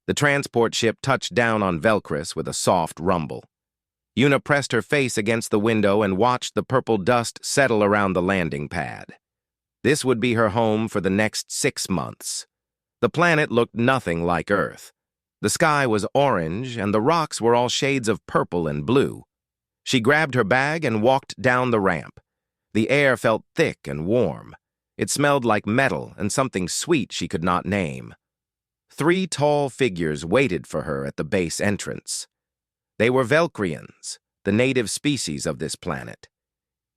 The transport ship touched down on Velcris with a soft rumble. Una pressed her face against the window and watched the purple dust settle around the landing pad. This would be her home for the next 6 months. The planet looked nothing like Earth. The sky was orange, and the rocks were all shades of purple and blue. She grabbed her bag and walked down the ramp. The air felt thick and warm. It smelled like metal and something sweet she could not name. 3 tall figures waited for her at the base entrance. They were Velcrians, the native species of this planet.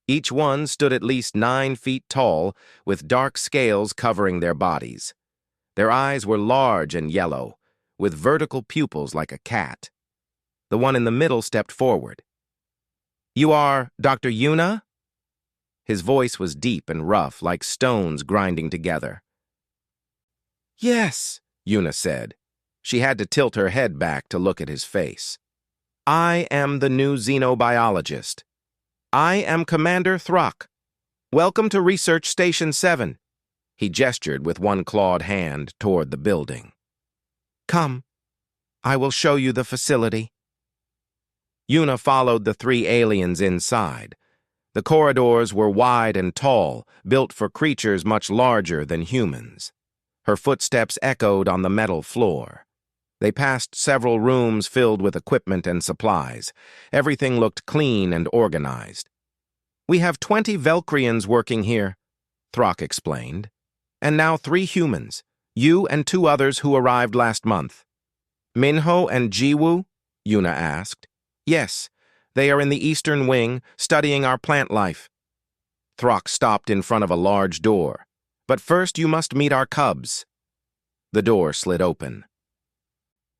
Each one stood at least 9 feet tall, with dark scales covering their bodies. Their eyes were large and yellow, with vertical pupils like a cat. The one in the middle stepped forward. "You are Dr. Una?" His voice was deep and rough, like stones grinding together. "Yes," Una said. She had to tilt her head back to look at his face. "I am the new xenobiologist. I am Commander Throck. Welcome to Research Station 7. He gestured with one clawed hand toward the building. "Come. I will show you the facility." Una followed the 3 aliens inside. The corridors were wide and tall, built for creatures much larger than humans. Her footsteps echoed on the metal floor. They passed several rooms filled with equipment and supplies. Everything looked clean and organized. "We have 20 Velcrians working here," Throck explained. "And now 3 humans, you and 2 others who arrived last month." "Minho and Jiwoo?" Una asked. "Yes, they are in the Eastern Wing, studying our plant life." Throck stopped in front of a large door. "But first you must meet our cubs." The door slid open.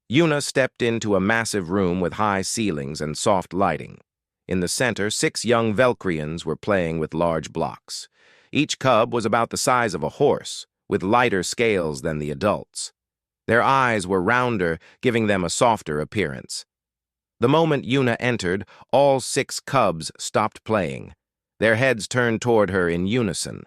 Una stepped into a massive room with high ceilings and soft lighting. In the center, 6 young Velcrians were playing with large blocks. Each cub was about the size of a horse, with lighter scales than the adults. Their eyes were rounder, giving them a softer appearance. The moment Una entered, all 6 cubs stopped playing. Their heads turned toward her in unison.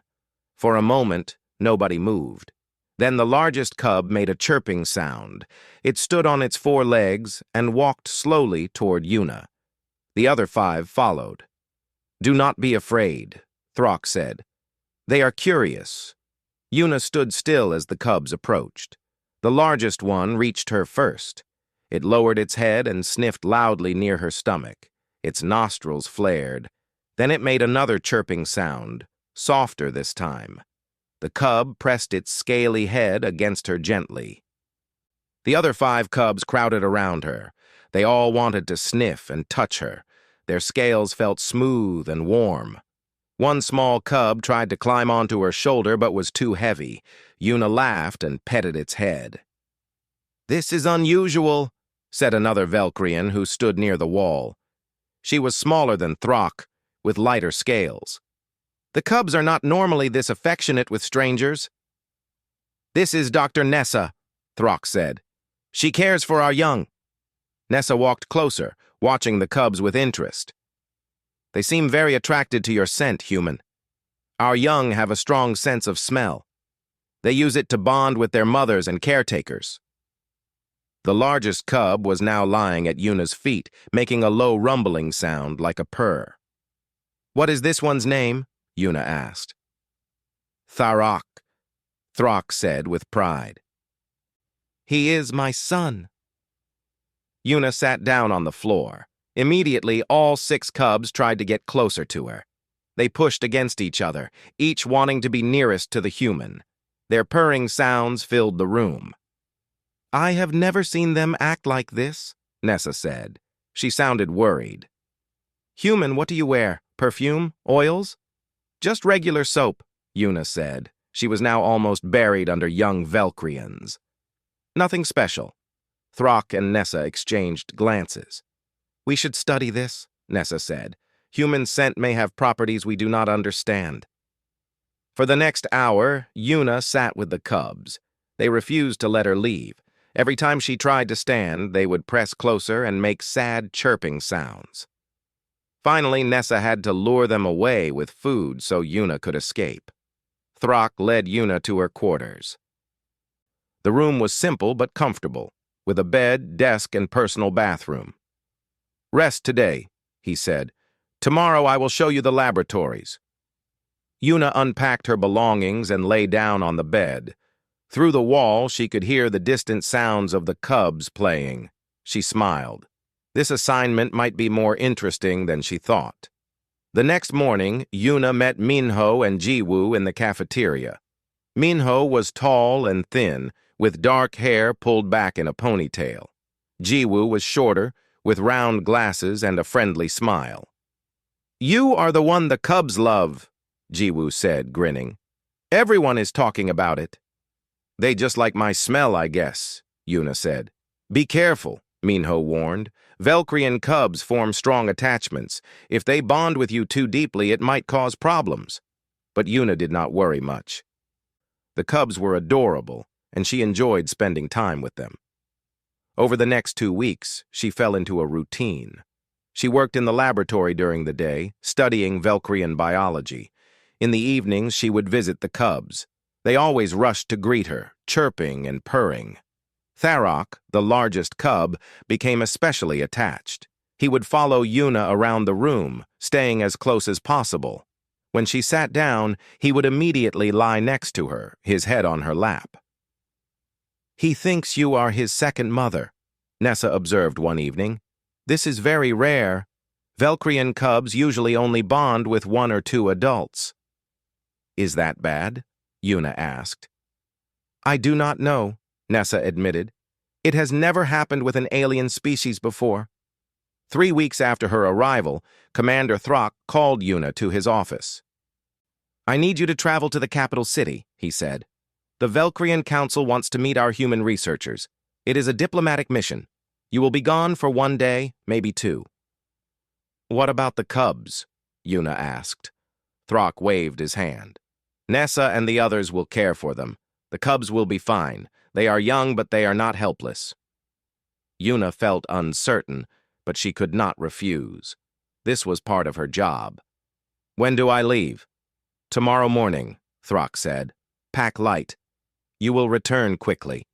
For a moment, nobody moved. Then the largest cub made a chirping sound. It stood on its 4 legs and walked slowly toward Una. The other 5 followed. "Do not be afraid," Throck said. "They are curious." Una stood still as the cubs approached. The largest one reached her first. It lowered its head and sniffed loudly near her stomach. Its nostrils flared. Then it made another chirping sound, softer this time. The cub pressed its scaly head against her gently. The other 5 cubs crowded around her. They all wanted to sniff and touch her. Their scales felt smooth and warm. One small cub tried to climb onto her shoulder but was too heavy. Una laughed and petted its head. "This is unusual," said another Velcrian who stood near the wall. She was smaller than Throck, with lighter scales. "The cubs are not normally this affectionate with strangers." "This is Dr. Nessa," Throck said. "She cares for our young." Nessa walked closer, watching the cubs with interest. "They seem very attracted to your scent, human. Our young have a strong sense of smell. They use it to bond with their mothers and caretakers." The largest cub was now lying at Una's feet, making a low rumbling sound like a purr. "What is this one's name?" Una asked. "Tharok," Throck said with pride. "He is my son." Una sat down on the floor. Immediately, all 6 cubs tried to get closer to her. They pushed against each other, each wanting to be nearest to the human. Their purring sounds filled the room. "I have never seen them act like this," Nessa said. She sounded worried. "Human, what do you wear? Perfume? Oils?" "Just regular soap," Una said. She was now almost buried under young Velcrians. "Nothing special." Throck and Nessa exchanged glances. "We should study this," Nessa said. "Human scent may have properties we do not understand." For the next hour, Una sat with the cubs. They refused to let her leave. Every time she tried to stand, they would press closer and make sad chirping sounds. Finally, Nessa had to lure them away with food so Una could escape. Throck led Una to her quarters. The room was simple but comfortable. with a bed, desk, and personal bathroom. "Rest today," he said. "Tomorrow I will show you the laboratories." Yuna unpacked her belongings and lay down on the bed. Through the wall, she could hear the distant sounds of the cubs playing. She smiled. This assignment might be more interesting than she thought. The next morning, Yuna met Minho and Jiwoo in the cafeteria. Minho was tall and thin, with dark hair pulled back in a ponytail. Jiwoo was shorter, with round glasses and a friendly smile. "You are the one the cubs love," Jiwoo said, grinning. "Everyone is talking about it." "They just like my smell, I guess," Yuna said. "Be careful," Minho warned. "Valkyrian cubs form strong attachments. If they bond with you too deeply, it might cause problems." But Yuna did not worry much. The cubs were adorable, and she enjoyed spending time with them. Over the next 2 weeks, she fell into a routine. She worked in the laboratory during the day, studying Valkyrian biology. In the evenings, she would visit the cubs. They always rushed to greet her, chirping and purring. Tharok, the largest cub, became especially attached. He would follow Yuna around the room, staying as close as possible. When she sat down, he would immediately lie next to her, his head on her lap. "He thinks you are his second mother," Nessa observed one evening. "This is very rare. Valkyrian cubs usually only bond with 1 or 2 adults." "Is that bad?" Yuna asked. "I do not know," Nessa admitted. "It has never happened with an alien species before." 3 weeks after her arrival, Commander Throck called Yuna to his office. "I need you to travel to the capital city," he said. "The Valkyrian Council wants to meet our human researchers. It is a diplomatic mission. You will be gone for 1 day, maybe 2. "What about the cubs?" Yuna asked. Throck waved his hand. "Nessa and the others will care for them. The cubs will be fine. They are young, but they are not helpless." Yuna felt uncertain, but she could not refuse. This was part of her job. "When do I leave?" "Tomorrow morning," Throck said. "Pack light. You will return quickly."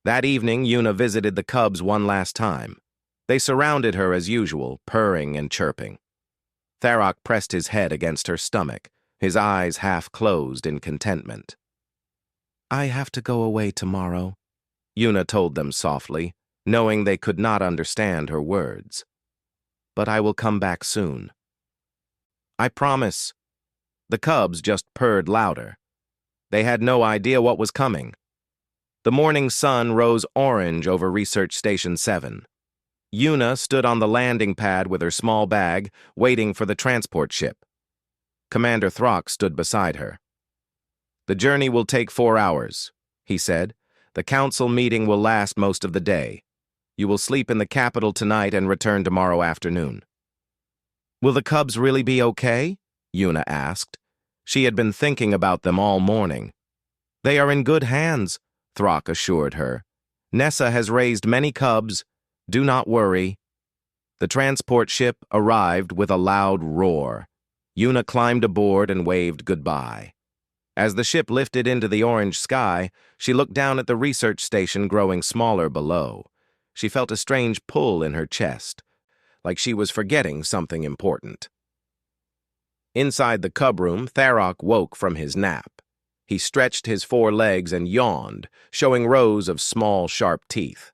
That evening, Yuna visited the cubs one last time. They surrounded her as usual, purring and chirping. Tharok pressed his head against her stomach, his eyes half closed in contentment. "I have to go away tomorrow," Yuna told them softly, knowing they could not understand her words. "But I will come back soon." "I promise." The cubs just purred louder. They had no idea what was coming. The morning sun rose orange over Research Station 7. Yuna stood on the landing pad with her small bag, waiting for the transport ship. Commander Throck stood beside her. "The journey will take 4 hours," he said. "The council meeting will last most of the day. You will sleep in the capital tonight and return tomorrow afternoon." "Will the cubs really be okay?" Yuna asked. She had been thinking about them all morning. "They are in good hands," Throck assured her. "Nessa has raised many cubs. Do not worry." The transport ship arrived with a loud roar. Yuna climbed aboard and waved goodbye. As the ship lifted into the orange sky, she looked down at the research station growing smaller below. She felt a strange pull in her chest, like she was forgetting something important. Inside the cub room, Tharok woke from his nap. He stretched his 4 legs and yawned, showing rows of small, sharp teeth.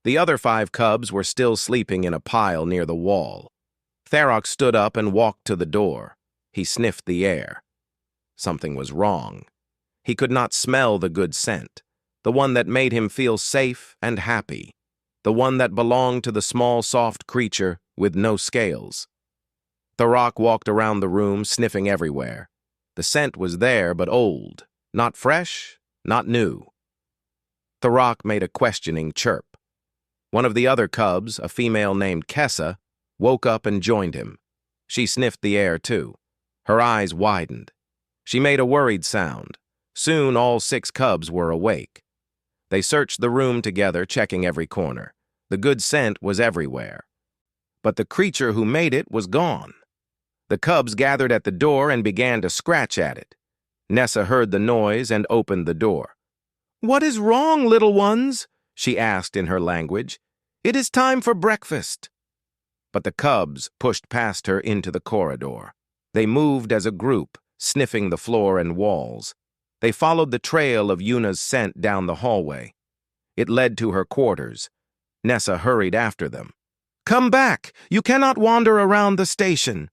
The other 5 cubs were still sleeping in a pile near the wall. Tharok stood up and walked to the door. He sniffed the air. Something was wrong. He could not smell the good scent, the one that made him feel safe and happy, the one that belonged to the small, soft creature with no scales. Tharok walked around the room, sniffing everywhere. The scent was there, but old, not fresh, not new. Tharok made a questioning chirp. One of the other cubs, a female named Kessa, woke up and joined him. She sniffed the air, too. Her eyes widened. She made a worried sound. Soon all 6 cubs were awake. They searched the room together, checking every corner. The good scent was everywhere. But the creature who made it was gone. The cubs gathered at the door and began to scratch at it. Nessa heard the noise and opened the door. "What is wrong, little ones?" she asked in her language. "It is time for breakfast." But the cubs pushed past her into the corridor. They moved as a group, sniffing the floor and walls. They followed the trail of Yuna's scent down the hallway. It led to her quarters. Nessa hurried after them. "Come back! You cannot wander around the station."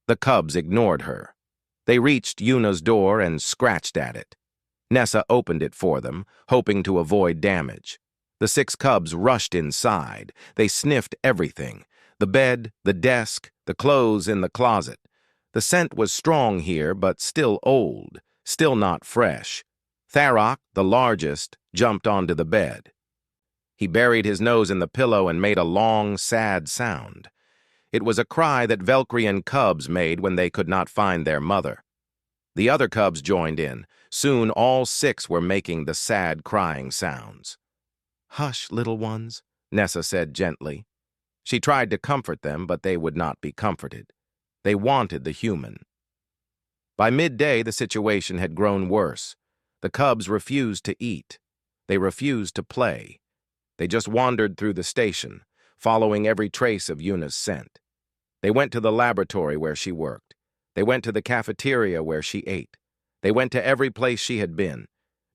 The cubs ignored her. They reached Yuna's door and scratched at it. Nessa opened it for them, hoping to avoid damage. The 6 cubs rushed inside. They sniffed everything: the bed, the desk, the clothes in the closet. The scent was strong here, but still old, still not fresh. Tharok, the largest, jumped onto the bed. He buried his nose in the pillow and made a long, sad sound. It was a cry that Velcrian cubs made when they could not find their mother. The other cubs joined in. Soon all 6 were making the sad crying sounds. "Hush, little ones," Nessa said gently. She tried to comfort them, but they would not be comforted. They wanted the human. By midday, the situation had grown worse. The cubs refused to eat. They refused to play. They just wandered through the station, following every trace of Yuna's scent. They went to the laboratory where she worked. They went to the cafeteria where she ate. They went to every place she had been.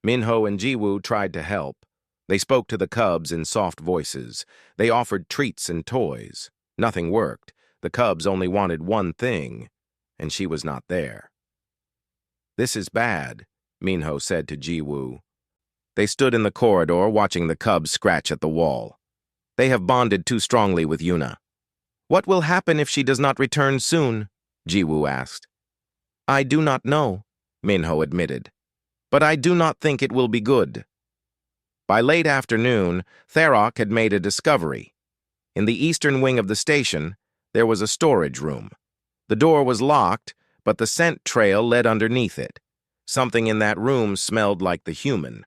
Minho and Jiwoo tried to help. They spoke to the cubs in soft voices. They offered treats and toys. Nothing worked. The cubs only wanted one thing, and she was not there. "This is bad," Minho said to Jiwoo. They stood in the corridor watching the cubs scratch at the wall. "They have bonded too strongly with Yuna." "What will happen if she does not return soon?" Jiwoo asked. "I do not know," Minho admitted. "But I do not think it will be good." By late afternoon, Tharok had made a discovery. In the eastern wing of the station, there was a storage room. The door was locked, but the scent trail led underneath it. Something in that room smelled like the human.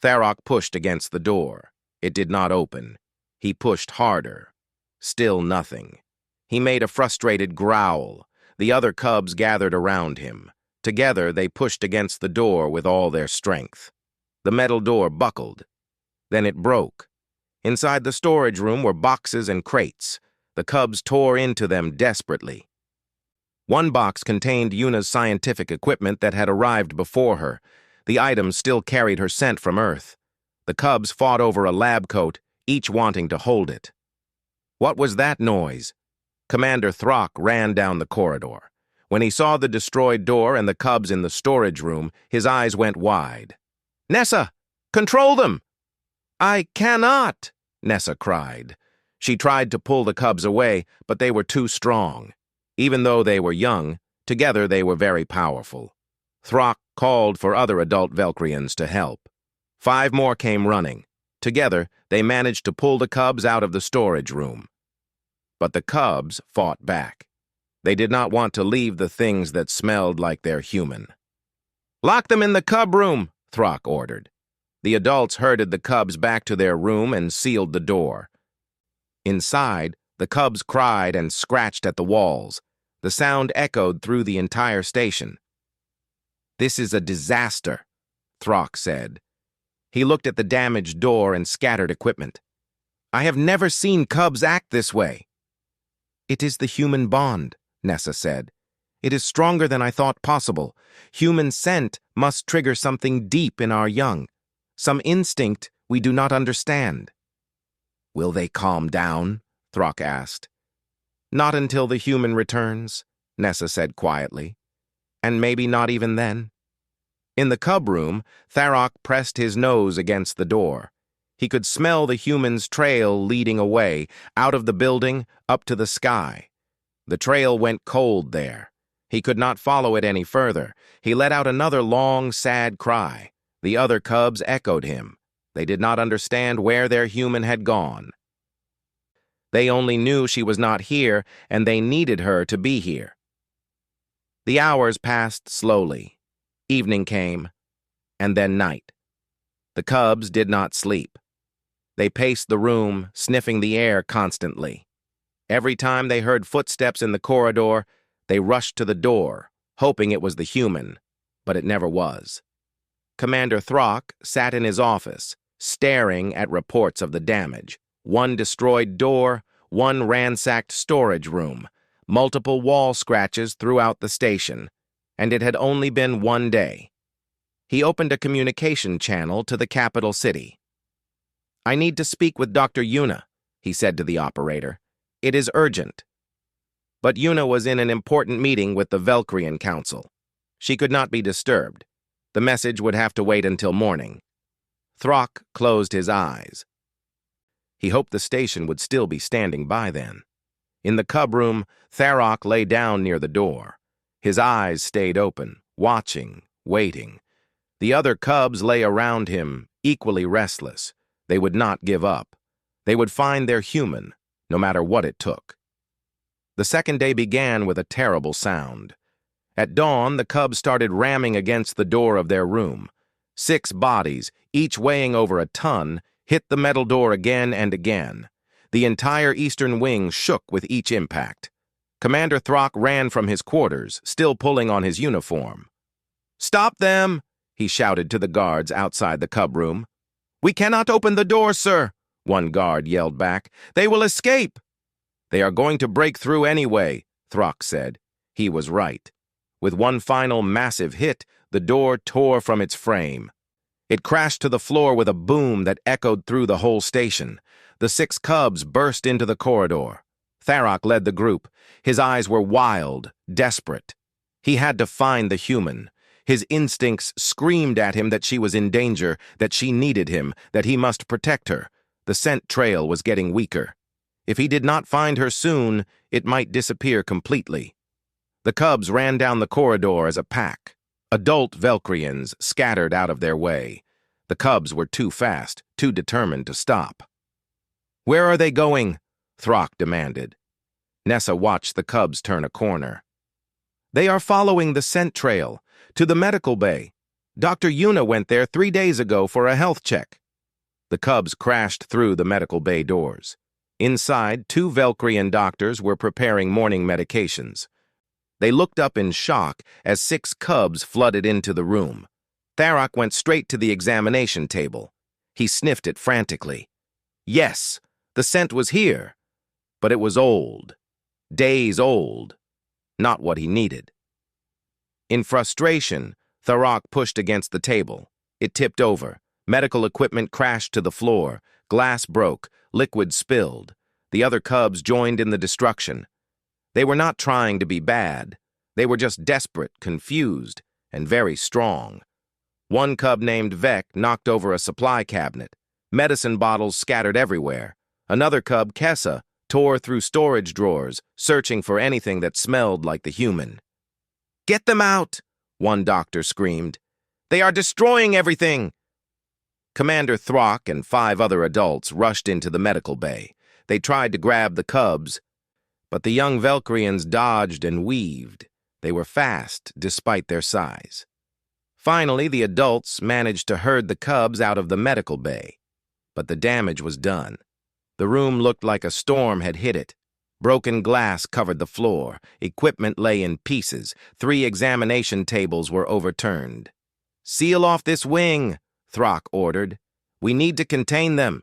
Tharok pushed against the door. It did not open. He pushed harder. Still nothing. He made a frustrated growl. The other cubs gathered around him. Together, they pushed against the door with all their strength. The metal door buckled. Then it broke. Inside the storage room were boxes and crates. The cubs tore into them desperately. One box contained Yuna's scientific equipment that had arrived before her. The items still carried her scent from Earth. The cubs fought over a lab coat, each wanting to hold it. What was that noise? Commander Throck ran down the corridor. When he saw the destroyed door and the cubs in the storage room, his eyes went wide. "Nessa, control them!" "I cannot," Nessa cried. She tried to pull the cubs away, but they were too strong. Even though they were young, together they were very powerful. Throck called for other adult Velcrians to help. 5 more came running. Together, they managed to pull the cubs out of the storage room. But the cubs fought back. They did not want to leave the things that smelled like they're human. "Lock them in the cub room," Throck ordered. The adults herded the cubs back to their room and sealed the door. Inside, the cubs cried and scratched at the walls. The sound echoed through the entire station. "This is a disaster," Throck said. He looked at the damaged door and scattered equipment. "I have never seen cubs act this way." "It is the human bond," Nessa said. "It is stronger than I thought possible. Human scent must trigger something deep in our young. Some instinct we do not understand." "Will they calm down?" Throck asked. "Not until the human returns," Nessa said quietly. "And maybe not even then." In the cub room, Tharok pressed his nose against the door. He could smell the human's trail leading away, out of the building, up to the sky. The trail went cold there. He could not follow it any further. He let out another long, sad cry. The other cubs echoed him. They did not understand where their human had gone. They only knew she was not here, and they needed her to be here. The hours passed slowly. Evening came, and then night. The cubs did not sleep. They paced the room, sniffing the air constantly. Every time they heard footsteps in the corridor, they rushed to the door, hoping it was the human, but it never was. Commander Throck sat in his office. staring at reports of the damage. One destroyed door, one ransacked storage room, multiple wall scratches throughout the station, and it had only been one day. He opened a communication channel to the capital city. "I need to speak with Dr. Yuna," he said to the operator. "It is urgent." But Yuna was in an important meeting with the Velcrian Council. She could not be disturbed. The message would have to wait until morning. Throck closed his eyes. He hoped the station would still be standing by then. In the cub room, Tharok lay down near the door. His eyes stayed open, watching, waiting. The other cubs lay around him, equally restless. They would not give up. They would find their human, no matter what it took. The second day began with a terrible sound. At dawn, the cubs started ramming against the door of their room. 6 bodies, each weighing over a ton, hit the metal door again and again. The entire eastern wing shook with each impact. Commander Throck ran from his quarters, still pulling on his uniform. "Stop them!" he shouted to the guards outside the cub room. "We cannot open the door, sir," one guard yelled back. "They will escape." "They are going to break through anyway," Throck said. He was right. With one final massive hit, the door tore from its frame. It crashed to the floor with a boom that echoed through the whole station. The 6 cubs burst into the corridor. Tharok led the group. His eyes were wild, desperate. He had to find the human. His instincts screamed at him that she was in danger, that she needed him, that he must protect her. The scent trail was getting weaker. If he did not find her soon, it might disappear completely. The cubs ran down the corridor as a pack. Adult Velcrians scattered out of their way. The cubs were too fast, too determined to stop. "Where are they going?" Throck demanded. Nessa watched the cubs turn a corner. "They are following the scent trail, to the medical bay. Dr. Yuna went there 3 days ago for a health check." The cubs crashed through the medical bay doors. Inside, 2 Velcrian doctors were preparing morning medications. They looked up in shock as 6 cubs flooded into the room. Tharok went straight to the examination table. He sniffed it frantically. Yes, the scent was here, but it was old. Days old. Not what he needed. In frustration, Tharok pushed against the table. It tipped over. Medical equipment crashed to the floor. Glass broke. Liquid spilled. The other cubs joined in the destruction. They were not trying to be bad. They were just desperate, confused, and very strong. One cub named Vec knocked over a supply cabinet. Medicine bottles scattered everywhere. Another cub, Kessa, tore through storage drawers, searching for anything that smelled like the human. "Get them out!" one doctor screamed. "They are destroying everything!" Commander Throck and 5 other adults rushed into the medical bay. They tried to grab the cubs, but the young Velcrians dodged and weaved. They were fast, despite their size. Finally, the adults managed to herd the cubs out of the medical bay. But the damage was done. The room looked like a storm had hit it. Broken glass covered the floor. Equipment lay in pieces. 3 examination tables were overturned. "Seal off this wing," Throck ordered. "We need to contain them."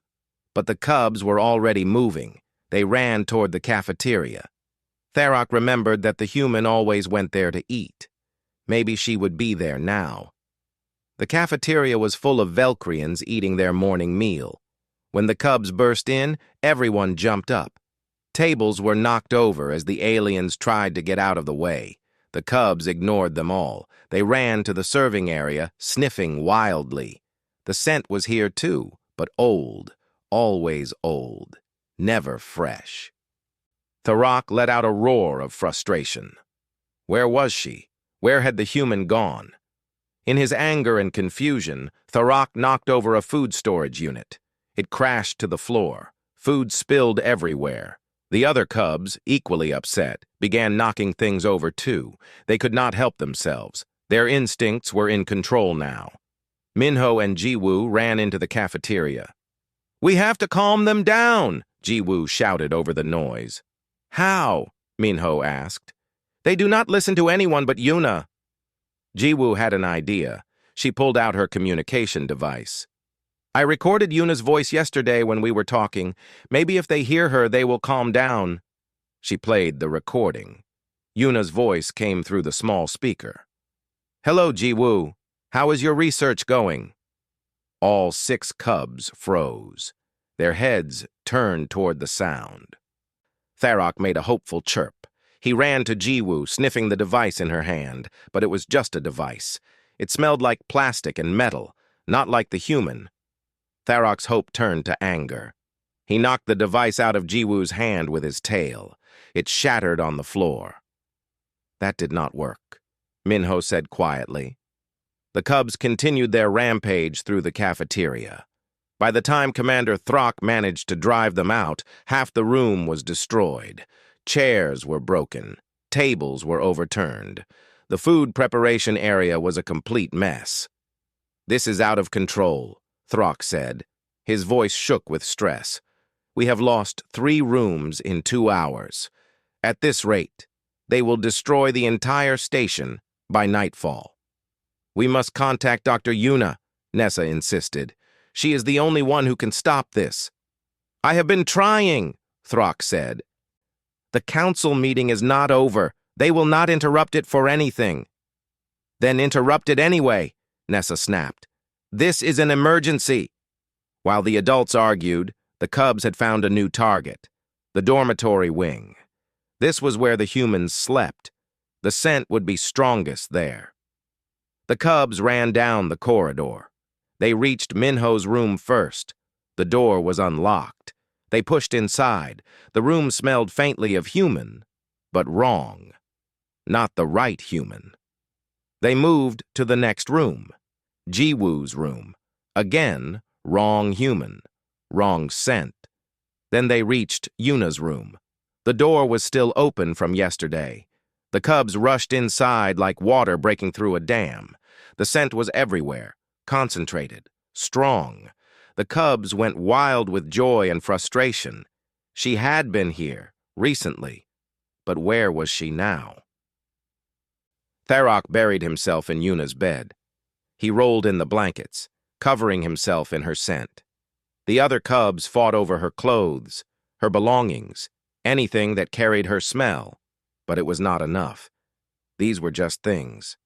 But the cubs were already moving. They ran toward the cafeteria. Tharok remembered that the human always went there to eat. Maybe she would be there now. The cafeteria was full of Velcrians eating their morning meal. When the cubs burst in, everyone jumped up. Tables were knocked over as the aliens tried to get out of the way. The cubs ignored them all. They ran to the serving area, sniffing wildly. The scent was here too, but old, always old, never fresh. Tharok let out a roar of frustration. Where was she? Where had the human gone? In his anger and confusion, Tharok knocked over a food storage unit. It crashed to the floor. Food spilled everywhere. The other cubs, equally upset, began knocking things over too. They could not help themselves. Their instincts were in control now. Minho and Jiwoo ran into the cafeteria. "We have to calm them down," Jiwoo shouted over the noise. "How?" Minho asked. "They do not listen to anyone but Yuna." Jiwoo had an idea. She pulled out her communication device. I recorded Yuna's voice yesterday when we were talking. Maybe if they hear her, they will calm down. She played the recording. Yuna's voice came through the small speaker. Hello, Ji-woo. How is your research going? All 6 cubs froze. Their heads turned toward the sound. Tharok made a hopeful chirp. He ran to Ji-woo, sniffing the device in her hand, but it was just a device. It smelled like plastic and metal, not like the human. Tharok's hope turned to anger. He knocked the device out of Ji-woo's hand with his tail. It shattered on the floor. That did not work, Minho said quietly. The cubs continued their rampage through the cafeteria. By the time Commander Throck managed to drive them out, half the room was destroyed. Chairs were broken. Tables were overturned. The food preparation area was a complete mess. This is out of control, Throck said. His voice shook with stress. We have lost 3 rooms in 2 hours. At this rate, they will destroy the entire station by nightfall. We must contact Dr. Yuna, Nessa insisted. She is the only one who can stop this. I have been trying, Throck said. The council meeting is not over. They will not interrupt it for anything. Then interrupt it anyway, Nessa snapped. This is an emergency. While the adults argued, the cubs had found a new target, the dormitory wing. This was where the humans slept. The scent would be strongest there. The cubs ran down the corridor. They reached Minho's room first. The door was unlocked. They pushed inside. The room smelled faintly of human, but wrong. Not the right human. They moved to the next room, Ji-woo's room. Again, wrong human, wrong scent. Then they reached Yuna's room. The door was still open from yesterday. The cubs rushed inside like water breaking through a dam. The scent was everywhere, concentrated, strong. The cubs went wild with joy and frustration. She had been here, recently. But where was she now? Tharok buried himself in Yuna's bed. He rolled in the blankets, covering himself in her scent. The other cubs fought over her clothes, her belongings, anything that carried her smell, but it was not enough. These were just things.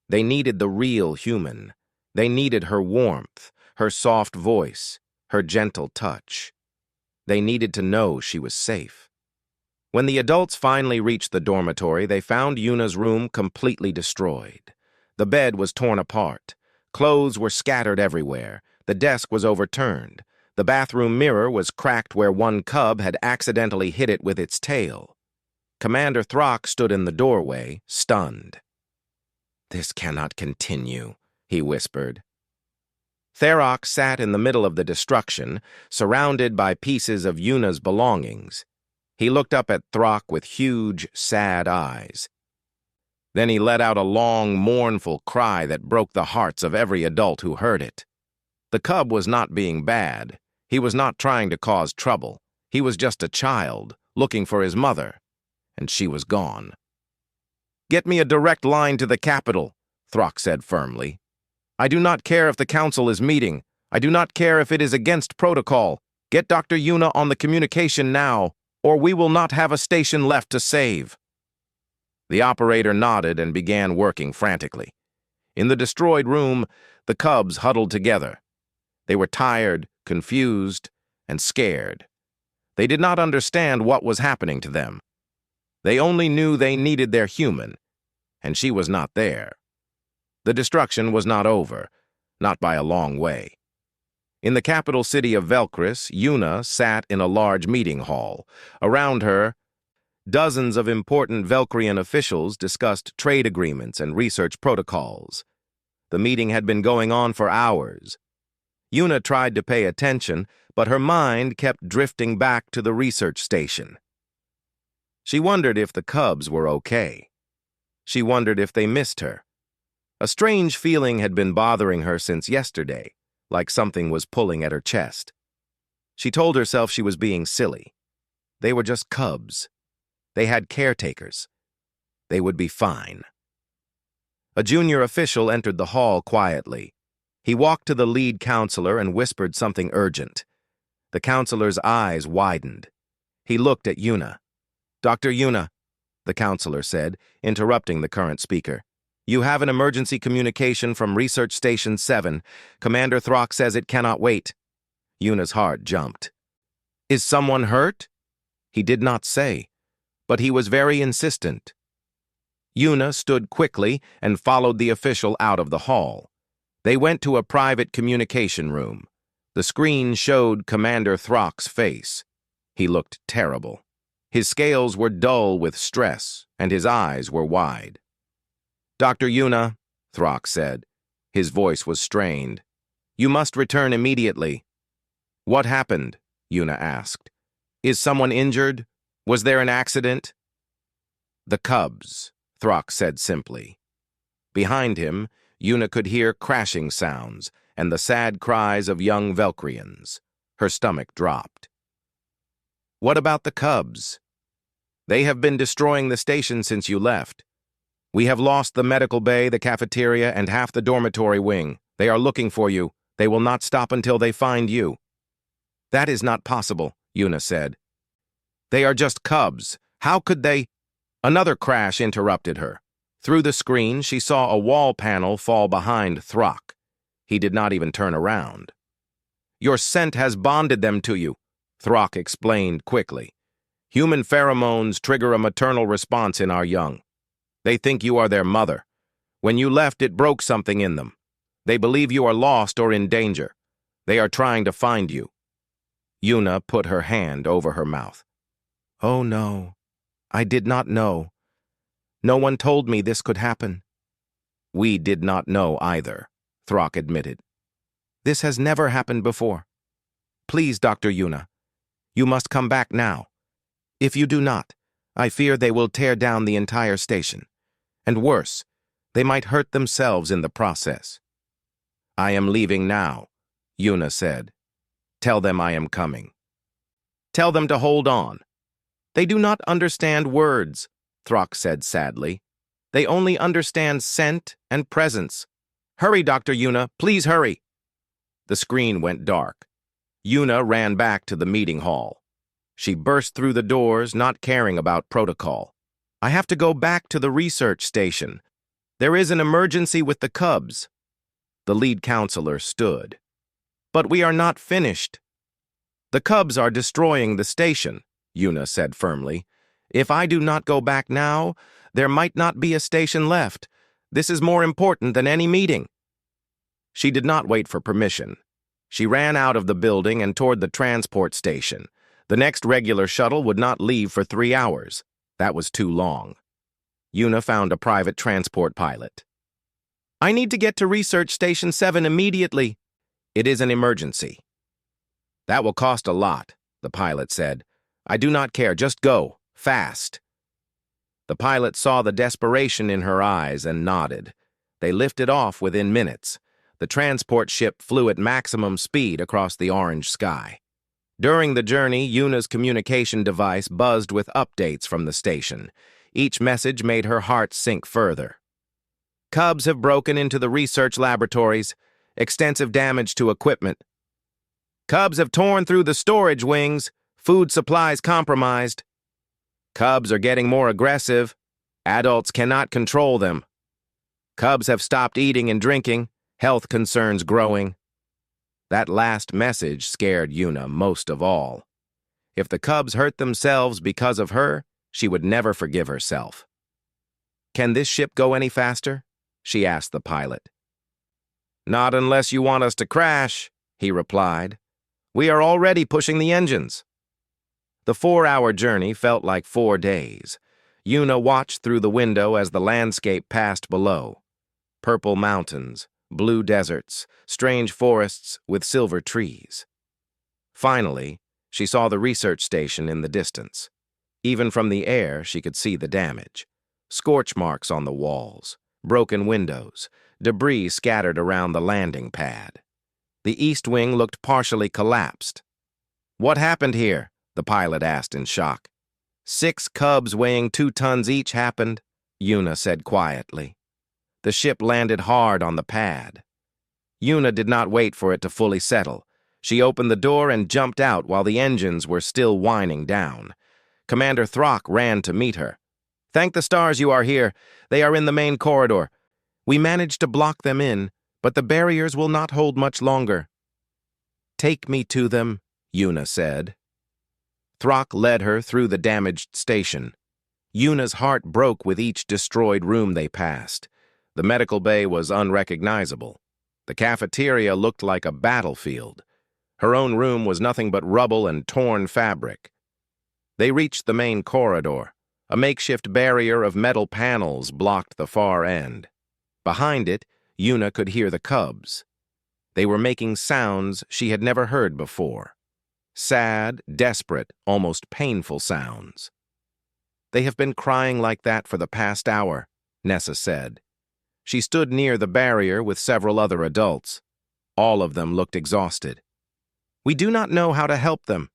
They needed the real human. They needed her warmth, her soft voice, her gentle touch. They needed to know she was safe. When the adults finally reached the dormitory, they found Yuna's room completely destroyed. The bed was torn apart. Clothes were scattered everywhere. The desk was overturned. The bathroom mirror was cracked where one cub had accidentally hit it with its tail. Commander Throck stood in the doorway, stunned. This cannot continue, he whispered. Tharok sat in the middle of the destruction, surrounded by pieces of Yuna's belongings. He looked up at Throck with huge, sad eyes. Then he let out a long, mournful cry that broke the hearts of every adult who heard it. The cub was not being bad. He was not trying to cause trouble. He was just a child, looking for his mother, and she was gone. Get me a direct line to the capital, Throck said firmly. I do not care if the council is meeting. I do not care if it is against protocol. Get Dr. Yuna on the communication now, or we will not have a station left to save. The operator nodded and began working frantically. In the destroyed room, the cubs huddled together. They were tired, confused, and scared. They did not understand what was happening to them. They only knew they needed their human, and she was not there. The destruction was not over, not by a long way. In the capital city of Velcris, Yuna sat in a large meeting hall. Around her, dozens of important Velcrian officials discussed trade agreements and research protocols. The meeting had been going on for hours. Yuna tried to pay attention, but her mind kept drifting back to the research station. She wondered if the cubs were okay. She wondered if they missed her. A strange feeling had been bothering her since yesterday, like something was pulling at her chest. She told herself she was being silly. They were just cubs. They had caretakers. They would be fine. A junior official entered the hall quietly. He walked to the lead counselor and whispered something urgent. The counselor's eyes widened. He looked at Yuna. "Dr. Yuna," the counselor said, interrupting the current speaker. "You have an emergency communication from Research Station 7. Commander Throck says it cannot wait." Yuna's heart jumped. "Is someone hurt?" He did not say, but he was very insistent. Yuna stood quickly and followed the official out of the hall. They went to a private communication room. The screen showed Commander Throck's face. He looked terrible. His scales were dull with stress, and his eyes were wide. "Dr. Yuna," Throck said. His voice was strained. "You must return immediately." "What happened?" Yuna asked. "Is someone injured? Was there an accident?" "The Cubs," Throck said simply. Behind him, Yuna could hear crashing sounds and the sad cries of young Velcrians. Her stomach dropped. "What about the Cubs?" "They have been destroying the station since you left. We have lost the medical bay, the cafeteria, and half the dormitory wing. They are looking for you. They will not stop until they find you." "That is not possible," Yuna said. "They are just Cubs. How could they—" Another crash interrupted her. Through the screen, she saw a wall panel fall behind Throck. He did not even turn around. "Your scent has bonded them to you," Throck explained quickly. "Human pheromones trigger a maternal response in our young. They think you are their mother. When you left, it broke something in them. They believe you are lost or in danger. They are trying to find you." Yuna put her hand over her mouth. "Oh no, I did not know. No one told me this could happen." "We did not know either," Throck admitted. "This has never happened before. Please, Dr. Yuna, you must come back now. If you do not, I fear they will tear down the entire station. And worse, they might hurt themselves in the process." "I am leaving now," Yuna said. "Tell them I am coming. Tell them to hold on." "They do not understand words," Throck said sadly. "They only understand scent and presence. Hurry, Dr. Yuna, please hurry." The screen went dark. Yuna ran back to the meeting hall. She burst through the doors, not caring about protocol. "I have to go back to the research station. There is an emergency with the Cubs." The lead counselor stood. "But we are not finished." "The Cubs are destroying the station," Yuna said firmly. "If I do not go back now, there might not be a station left. This is more important than any meeting." She did not wait for permission. She ran out of the building and toward the transport station. The next regular shuttle would not leave for 3 hours. That was too long. Yuna found a private transport pilot. "I need to get to Research Station 7 immediately." "It is an emergency." "That will cost a lot," the pilot said. "I do not care. Just go. Fast." The pilot saw the desperation in her eyes and nodded. They lifted off within minutes. The transport ship flew at maximum speed across the orange sky. During the journey, Yuna's communication device buzzed with updates from the station. Each message made her heart sink further. "Cubs have broken into the research laboratories. Extensive damage to equipment. Cubs have torn through the storage wings. Food supplies compromised. Cubs are getting more aggressive. Adults cannot control them. Cubs have stopped eating and drinking. Health concerns growing." That last message scared Yuna most of all. If the Cubs hurt themselves because of her, she would never forgive herself. "Can this ship go any faster?" she asked the pilot. "Not unless you want us to crash," he replied. "We are already pushing the engines." The 4-hour journey felt like 4 days. Yuna watched through the window as the landscape passed below. Purple mountains, blue deserts, strange forests with silver trees. Finally, she saw the research station in the distance. Even from the air, she could see the damage. Scorch marks on the walls, broken windows, debris scattered around the landing pad. The east wing looked partially collapsed. "What happened here?" the pilot asked in shock. 6 Cubs weighing 2 tons each happened, Yuna said quietly. The ship landed hard on the pad. Yuna did not wait for it to fully settle. She opened the door and jumped out while the engines were still winding down. Commander Throck ran to meet her. "Thank the stars you are here. They are in the main corridor. We managed to block them in, but the barriers will not hold much longer." "Take me to them," Yuna said. Throck led her through the damaged station. Yuna's heart broke with each destroyed room they passed. The medical bay was unrecognizable. The cafeteria looked like a battlefield. Her own room was nothing but rubble and torn fabric. They reached the main corridor. A makeshift barrier of metal panels blocked the far end. Behind it, Yuna could hear the cubs. They were making sounds she had never heard before. Sad, desperate, almost painful sounds. "They have been crying like that for the past hour," Nessa said. She stood near the barrier with several other adults. All of them looked exhausted. "We do not know how to help them."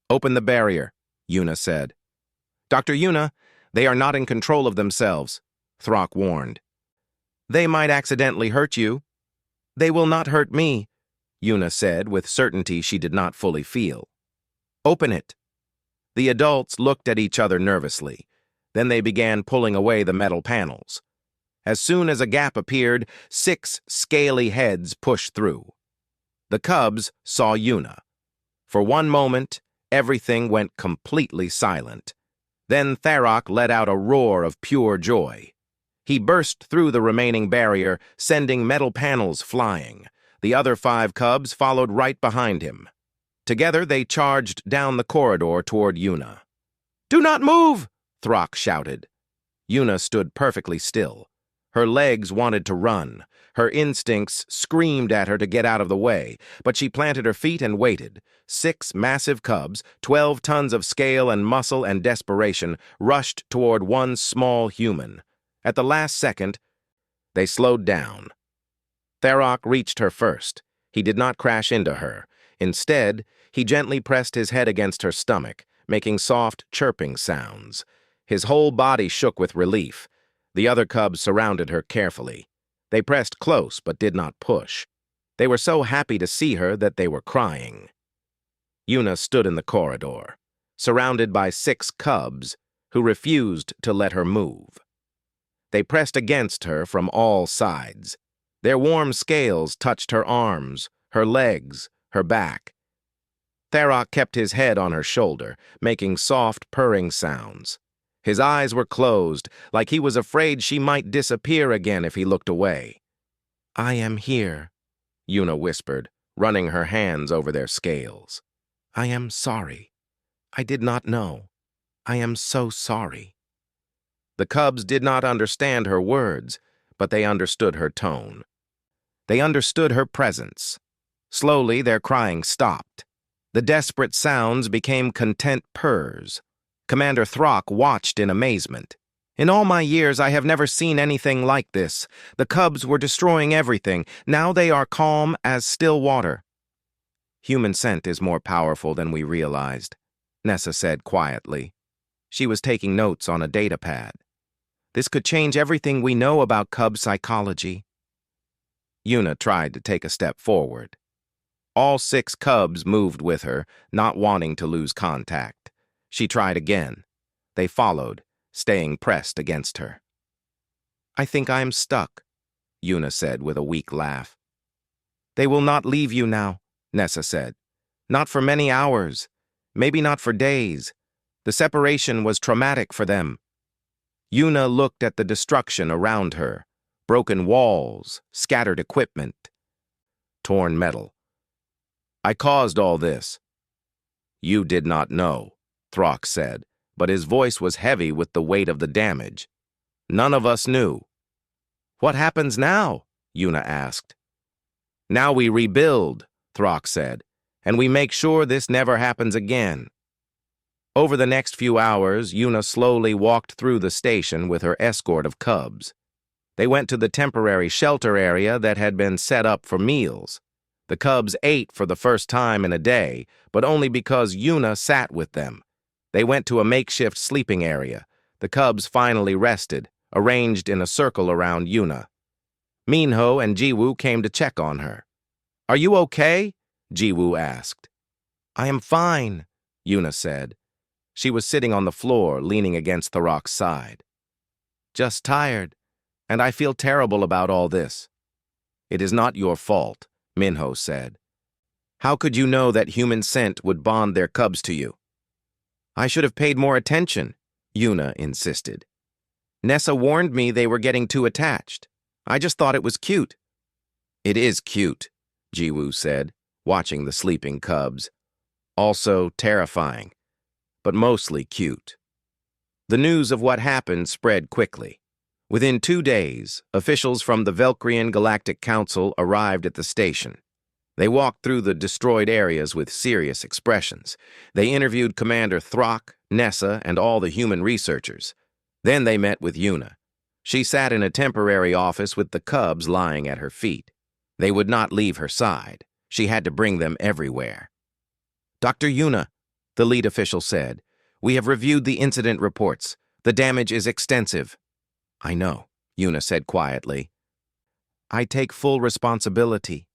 "Open the barrier," Yuna said. "Dr. Yuna, they are not in control of themselves," Throck warned. "They might accidentally hurt you." "They will not hurt me," Yuna said with certainty she did not fully feel. "Open it." The adults looked at each other nervously. Then they began pulling away the metal panels. As soon as a gap appeared, 6 scaly heads pushed through. The cubs saw Yuna. For one moment, everything went completely silent. Then Tharok let out a roar of pure joy. He burst through the remaining barrier, sending metal panels flying. The other 5 cubs followed right behind him. Together, they charged down the corridor toward Yuna. "Do not move!" Throck shouted. Yuna stood perfectly still. Her legs wanted to run. Her instincts screamed at her to get out of the way, but she planted her feet and waited. 6 massive cubs, 12 tons of scale and muscle and desperation, rushed toward one small human. At the last second, they slowed down. Tharok reached her first. He did not crash into her. Instead, he gently pressed his head against her stomach, making soft, chirping sounds. His whole body shook with relief. The other cubs surrounded her carefully. They pressed close but did not push. They were so happy to see her that they were crying. Yuna stood in the corridor, surrounded by 6 cubs who refused to let her move. They pressed against her from all sides. Their warm scales touched her arms, her legs, her back. Tharok kept his head on her shoulder, making soft, purring sounds. His eyes were closed, like he was afraid she might disappear again if he looked away. "I am here," Yuna whispered, running her hands over their scales. "I am sorry. I did not know. I am so sorry." The cubs did not understand her words, but they understood her tone. They understood her presence. Slowly, their crying stopped. The desperate sounds became content purrs. Commander Throck watched in amazement. "In all my years, I have never seen anything like this. The cubs were destroying everything. Now they are calm as still water." "Human scent is more powerful than we realized," Nessa said quietly. She was taking notes on a data pad. "This could change everything we know about cub psychology." Yuna tried to take a step forward. All 6 cubs moved with her, not wanting to lose contact. She tried again. They followed, staying pressed against her. "I think I am stuck," Yuna said with a weak laugh. "They will not leave you now," Nessa said. "Not for many hours. Maybe not for days. The separation was traumatic for them." Yuna looked at the destruction around her. Broken walls, scattered equipment, torn metal. "I caused all this." "You did not know," Throck said, but his voice was heavy with the weight of the damage. "None of us knew." "What happens now?" Yuna asked. "Now we rebuild," Throck said, "and we make sure this never happens again." Over the next few hours, Yuna slowly walked through the station with her escort of cubs. They went to the temporary shelter area that had been set up for meals. The cubs ate for the first time in a day, but only because Yuna sat with them. They went to a makeshift sleeping area. The cubs finally rested, arranged in a circle around Yuna. Minho and Jiwoo came to check on her. "Are you okay?" Jiwoo asked. "I am fine," Yuna said. She was sitting on the floor, leaning against the rock's side. "Just tired, and I feel terrible about all this." "It is not your fault," Minho said. "How could you know that human scent would bond their cubs to you?" "I should have paid more attention," Yuna insisted. "Nessa warned me they were getting too attached. I just thought it was cute." "It is cute," Jiwoo said, watching the sleeping cubs. "Also terrifying, but mostly cute." The news of what happened spread quickly. Within 2 days, officials from the Velcrian Galactic Council arrived at the station. They walked through the destroyed areas with serious expressions. They interviewed Commander Throck, Nessa, and all the human researchers. Then they met with Yuna. She sat in a temporary office with the cubs lying at her feet. They would not leave her side. She had to bring them everywhere. "Dr. Yuna," the lead official said, "we have reviewed the incident reports. The damage is extensive." "I know," Yuna said quietly. "I take full responsibility."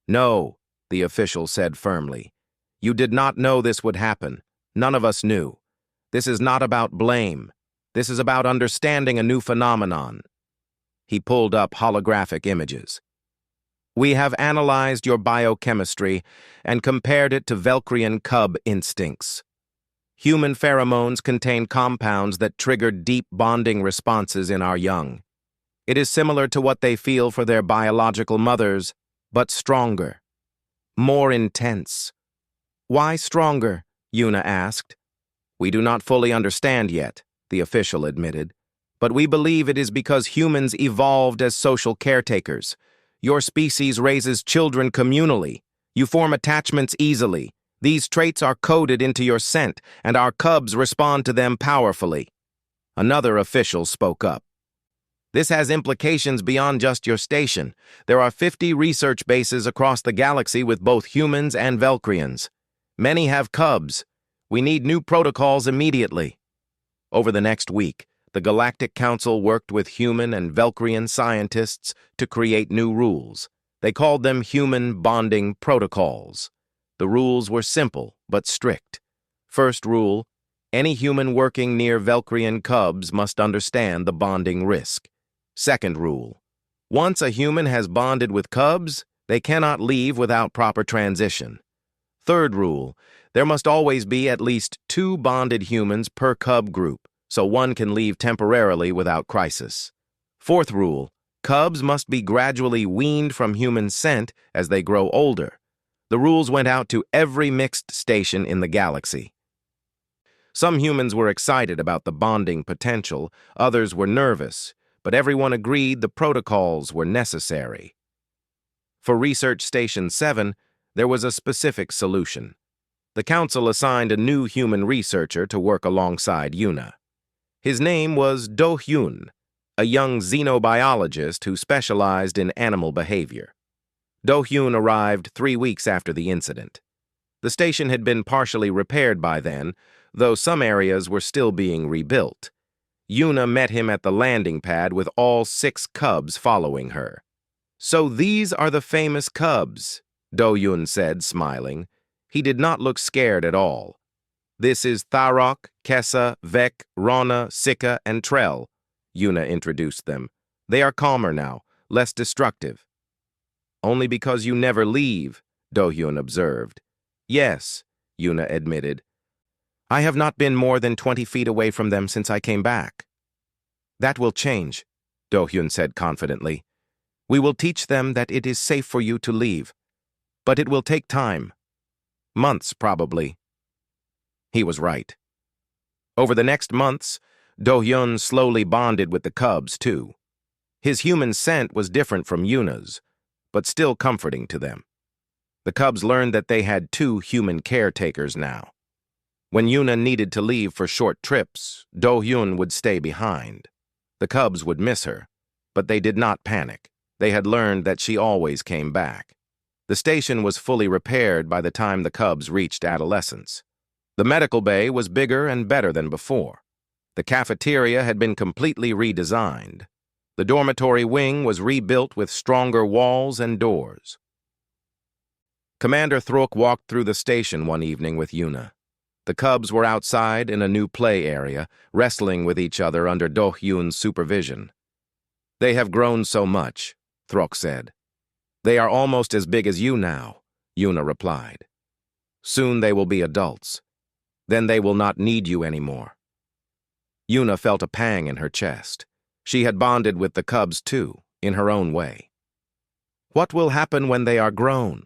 "No," the official said firmly. "You did not know this would happen. None of us knew. This is not about blame. This is about understanding a new phenomenon." He pulled up holographic images. "We have analyzed your biochemistry and compared it to Velcrian cub instincts. Human pheromones contain compounds that trigger deep bonding responses in our young. It is similar to what they feel for their biological mothers, but stronger. More intense." "Why stronger?" Yuna asked. "We do not fully understand yet," the official admitted. "But we believe it is because humans evolved as social caretakers. Your species raises children communally. You form attachments easily. These traits are coded into your scent, and our cubs respond to them powerfully." Another official spoke up. "This has implications beyond just your station. There are 50 research bases across the galaxy with both humans and Velcrians. Many have cubs. We need new protocols immediately." Over the next week, the Galactic Council worked with human and Velcrian scientists to create new rules. They called them human bonding protocols. The rules were simple but strict. First rule: any human working near Velcrian cubs must understand the bonding risk. Second rule: once a human has bonded with cubs, they cannot leave without proper transition. Third rule: there must always be at least 2 bonded humans per cub group, so one can leave temporarily without crisis. Fourth rule: cubs must be gradually weaned from human scent as they grow older. The rules went out to every mixed station in the galaxy. Some humans were excited about the bonding potential, others were nervous, but everyone agreed the protocols were necessary. For Research Station 7, there was a specific solution. The council assigned a new human researcher to work alongside Yuna. His name was Do-hyun, a young xenobiologist who specialized in animal behavior. Do-hyun arrived 3 weeks after the incident. The station had been partially repaired by then, though some areas were still being rebuilt. Yuna met him at the landing pad with all 6 cubs following her. "So these are the famous cubs," Do-hyun said, smiling. He did not look scared at all. "This is Tharok, Kessa, Vek, Rana, Sika, and Trell," Yuna introduced them. "They are calmer now, less destructive." "Only because you never leave," Do-hyun observed. "Yes," Yuna admitted. "I have not been more than 20 feet away from them since I came back." "That will change," Do-hyun said confidently. "We will teach them that it is safe for you to leave. But it will take time. Months, probably." He was right. Over the next months, Do-hyun slowly bonded with the cubs, too. His human scent was different from Yuna's, but still comforting to them. The cubs learned that they had 2 human caretakers now. When Yuna needed to leave for short trips, Do-hyun would stay behind. The cubs would miss her, but they did not panic. They had learned that she always came back. The station was fully repaired by the time the cubs reached adolescence. The medical bay was bigger and better than before. The cafeteria had been completely redesigned. The dormitory wing was rebuilt with stronger walls and doors. Commander Thruk walked through the station one evening with Yuna. The cubs were outside in a new play area, wrestling with each other under Do-hyun's supervision. "They have grown so much," Thruk said. "They are almost as big as you now," Yuna replied. "Soon they will be adults. Then they will not need you anymore." Yuna felt a pang in her chest. She had bonded with the cubs too, in her own way. "What will happen when they are grown?"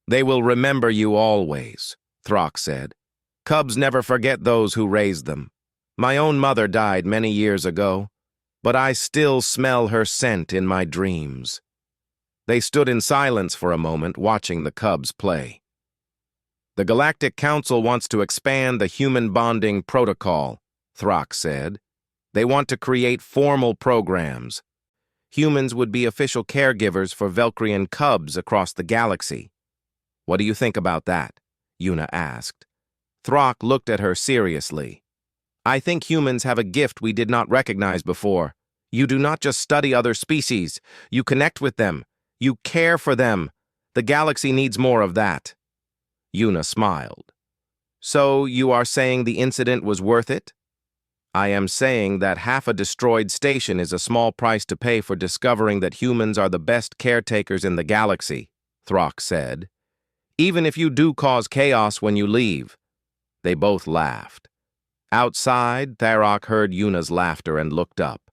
"They will remember you always," Thruk said. "Cubs never forget those who raised them. My own mother died many years ago, but I still smell her scent in my dreams." They stood in silence for a moment, watching the cubs play. "The Galactic Council wants to expand the human bonding protocol," Thruk said. "They want to create formal programs. Humans would be official caregivers for Velcrian cubs across the galaxy." "What do you think about that?" Yuna asked. Thruk looked at her seriously. "I think humans have a gift we did not recognize before. You do not just study other species. You connect with them. You care for them. The galaxy needs more of that." Yuna smiled. "So you are saying the incident was worth it?" "I am saying that half a destroyed station is a small price to pay for discovering that humans are the best caretakers in the galaxy," Thruk said. "Even if you do cause chaos when you leave." They both laughed. Outside, Tharok heard Yuna's laughter and looked up.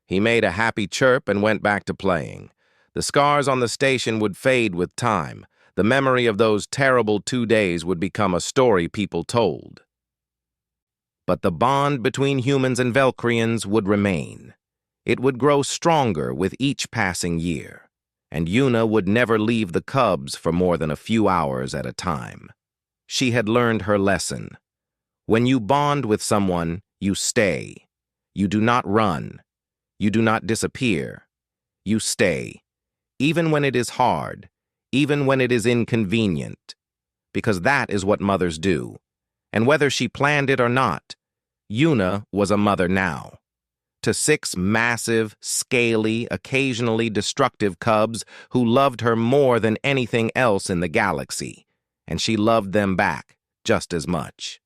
He made a happy chirp and went back to playing. The scars on the station would fade with time. The memory of those terrible 2 days would become a story people told. But the bond between humans and Velcrians would remain. It would grow stronger with each passing year, and Yuna would never leave the cubs for more than a few hours at a time. She had learned her lesson. When you bond with someone, you stay. You do not run. You do not disappear. You stay, even when it is hard, even when it is inconvenient, because that is what mothers do. And whether she planned it or not, Yuna was a mother now. To 6 massive, scaly, occasionally destructive cubs who loved her more than anything else in the galaxy, and she loved them back just as much.